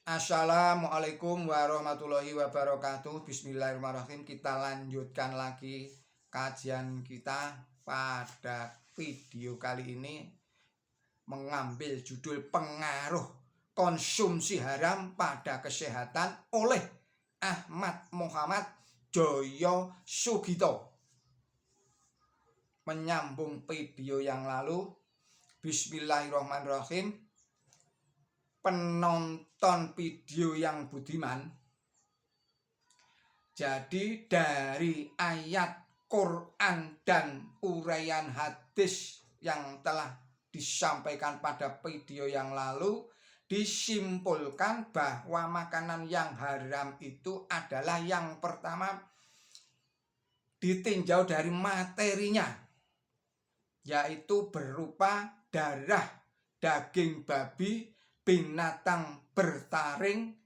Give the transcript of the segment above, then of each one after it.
Assalamualaikum warahmatullahi wabarakatuh. Bismillahirrahmanirrahim. Kita lanjutkan lagi kajian kita. Pada video kali ini mengambil judul pengaruh konsumsi haram pada kesehatan oleh Ahmad Muhammad Joyo Sugito. Menyambung video yang lalu, bismillahirrahmanirrahim. Penonton video yang budiman, jadi dari ayat Quran dan uraian hadis yang telah disampaikan pada video yang lalu, disimpulkan bahwa makanan yang haram itu adalah yang pertama ditinjau dari materinya, yaitu berupa darah, daging babi, binatang bertaring,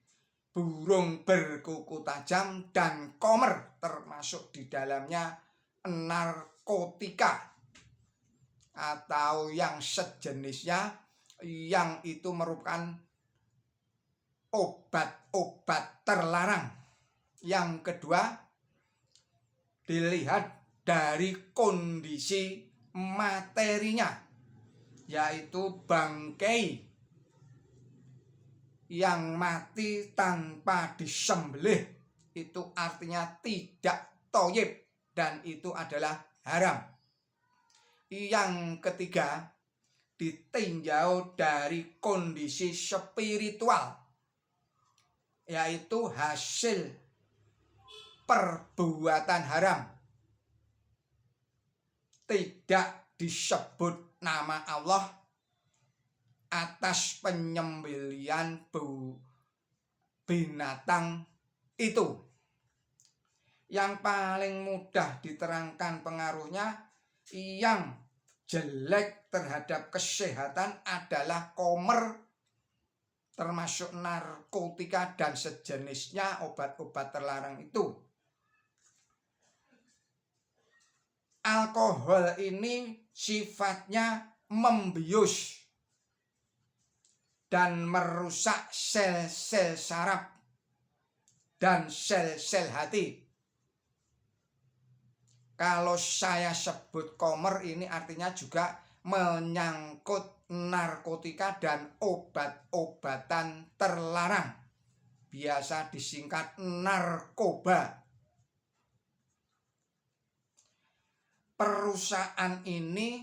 burung berkuku tajam, dan komer, termasuk di dalamnya narkotika atau yang sejenisnya, yang itu merupakan obat-obat terlarang. Yang kedua, dilihat dari kondisi materinya, yaitu bangkai yang mati tanpa disembelih, itu artinya tidak thoyyib dan itu adalah haram. Yang ketiga, ditinjau dari kondisi spiritual, yaitu hasil perbuatan haram, tidak disebut nama Allah atas penyembelihan binatang itu. Yang paling mudah diterangkan pengaruhnya yang jelek terhadap kesehatan adalah komer, termasuk narkotika dan sejenisnya, obat-obat terlarang itu. Alkohol ini sifatnya membius dan merusak sel-sel saraf dan sel-sel hati. Kalau saya sebut komer, ini artinya juga menyangkut narkotika dan obat-obatan terlarang, biasa disingkat narkoba. Perusahaan ini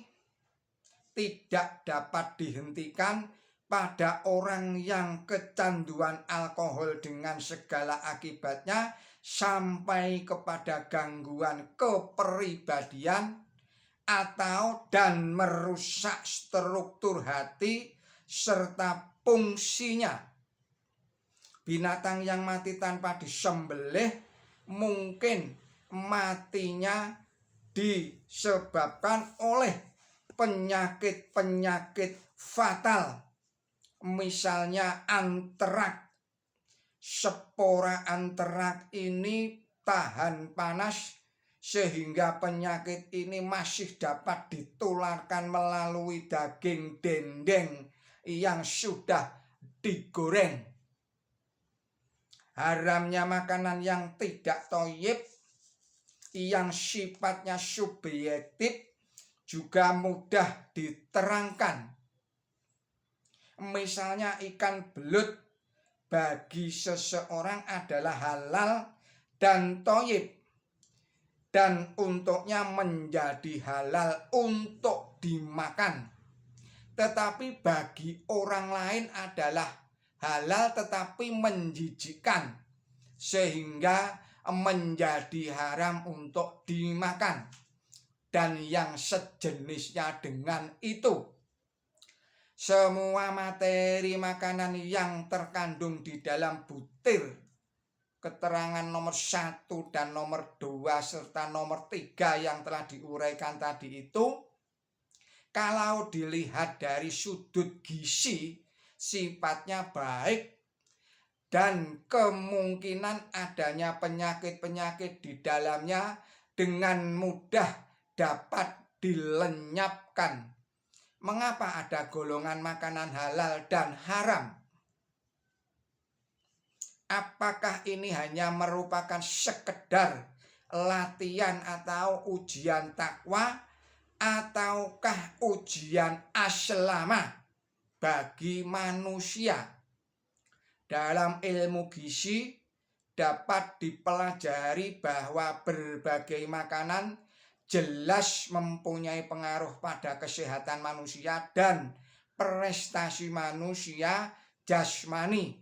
tidak dapat dihentikan pada orang yang kecanduan alkohol dengan segala akibatnya, sampai kepada gangguan kepribadian atau dan merusak struktur hati serta fungsinya. Binatang yang mati tanpa disembelih mungkin matinya disebabkan oleh penyakit-penyakit fatal, misalnya antrak. Spora antrak ini tahan panas sehingga penyakit ini masih dapat ditularkan melalui daging dendeng yang sudah digoreng. Haramnya makanan yang tidak thoyyib, yang sifatnya subjektif, juga mudah diterangkan. Misalnya ikan belut bagi seseorang adalah halal dan thoyyib, dan untuknya menjadi halal untuk dimakan. Tetapi bagi orang lain adalah halal tetapi menjijikkan, sehingga menjadi haram untuk dimakan, dan yang sejenisnya dengan itu. Semua materi makanan yang terkandung di dalam butir keterangan nomor 1 dan nomor 2 serta nomor 3 yang telah diuraikan tadi itu, kalau dilihat dari sudut gizi, sifatnya baik dan kemungkinan adanya penyakit-penyakit di dalamnya dengan mudah dapat dilenyapkan. Mengapa ada golongan makanan halal dan haram? Apakah ini hanya merupakan sekedar latihan atau ujian takwa, ataukah ujian aslama bagi manusia? Dalam ilmu gizi dapat dipelajari bahwa berbagai makanan jelas mempunyai pengaruh pada kesehatan manusia dan prestasi manusia jasmani,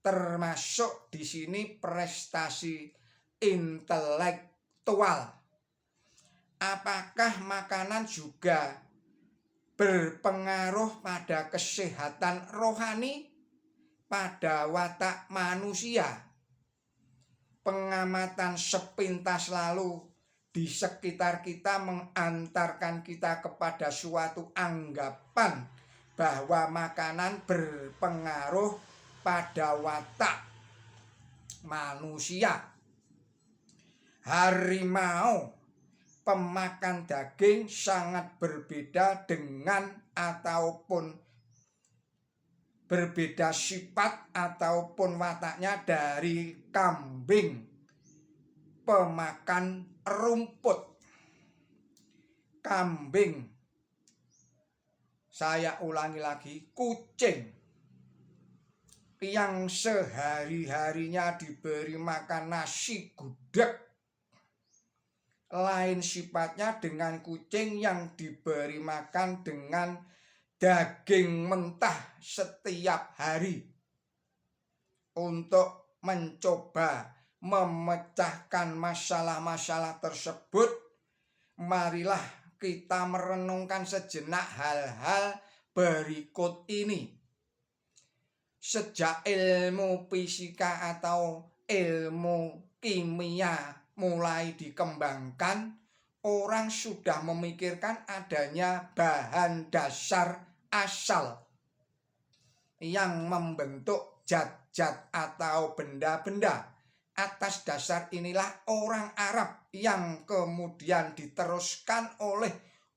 termasuk di sini prestasi intelektual. Apakah makanan juga berpengaruh pada kesehatan rohani, pada watak manusia? Pengamatan sepintas lalu di sekitar kita mengantarkan kita kepada suatu anggapan bahwa makanan berpengaruh pada watak manusia. Harimau pemakan daging sangat berbeda dengan ataupun berbeda sifat ataupun wataknya dari kambing pemakan rumput. Kambing, saya ulangi lagi, kucing yang sehari-harinya diberi makan nasi gudeg lain sifatnya dengan kucing yang diberi makan dengan daging mentah setiap hari. Untuk mencoba memecahkan masalah-masalah tersebut, marilah kita merenungkan sejenak hal-hal berikut ini. Sejak ilmu fisika atau ilmu kimia mulai dikembangkan, orang sudah memikirkan adanya bahan dasar asal yang membentuk zat-zat atau benda-benda. Atas dasar inilah orang Arab yang kemudian diteruskan oleh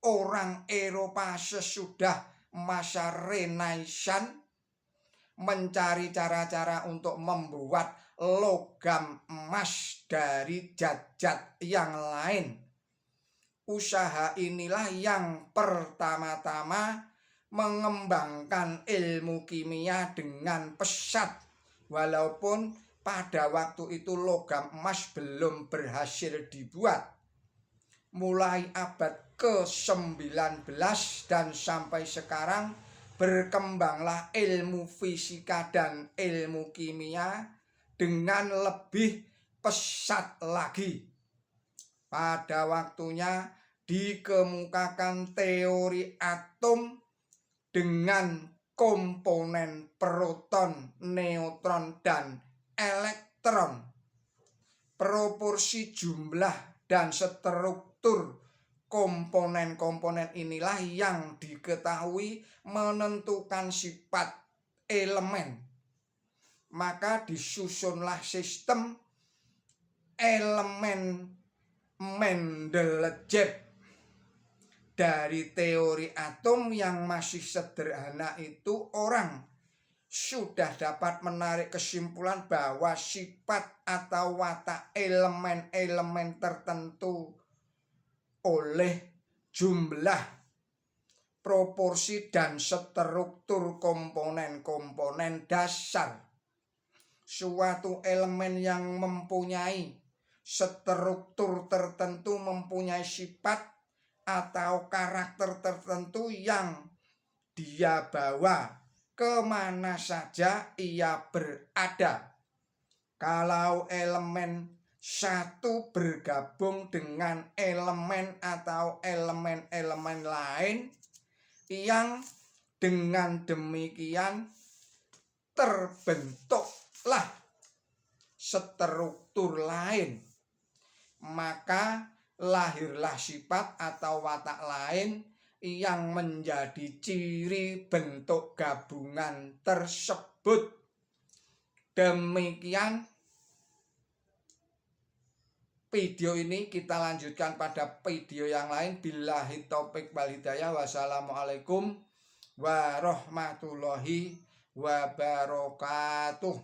orang Eropa sesudah masa Renaissance mencari cara-cara untuk membuat logam emas dari zat-zat yang lain. Usaha inilah yang pertama-tama mengembangkan ilmu kimia dengan pesat, walaupun pada waktu itu logam emas belum berhasil dibuat. Mulai abad ke-19 dan sampai sekarang berkembanglah ilmu fisika dan ilmu kimia dengan lebih pesat lagi. Pada waktunya dikemukakan teori atom dengan komponen proton, neutron, dan elektron. Proporsi jumlah dan struktur komponen-komponen inilah yang diketahui menentukan sifat elemen. Maka disusunlah sistem elemen Mendelejev. Dari teori atom yang masih sederhana itu, orang sudah dapat menarik kesimpulan bahwa sifat atau watak elemen-elemen tertentu oleh jumlah, proporsi, dan struktur komponen-komponen dasar. Suatu elemen yang mempunyai struktur tertentu mempunyai sifat atau karakter tertentu yang dia bawa kemana saja ia berada. Kalau elemen satu bergabung dengan elemen atau elemen-elemen lain, yang dengan demikian terbentuklah struktur lain, maka lahirlah sifat atau watak lain yang menjadi ciri bentuk gabungan tersebut. Demikian video ini, kita lanjutkan pada video yang lain. Billahi taufik wal hidayah. Wassalamualaikum warahmatullahi wabarakatuh.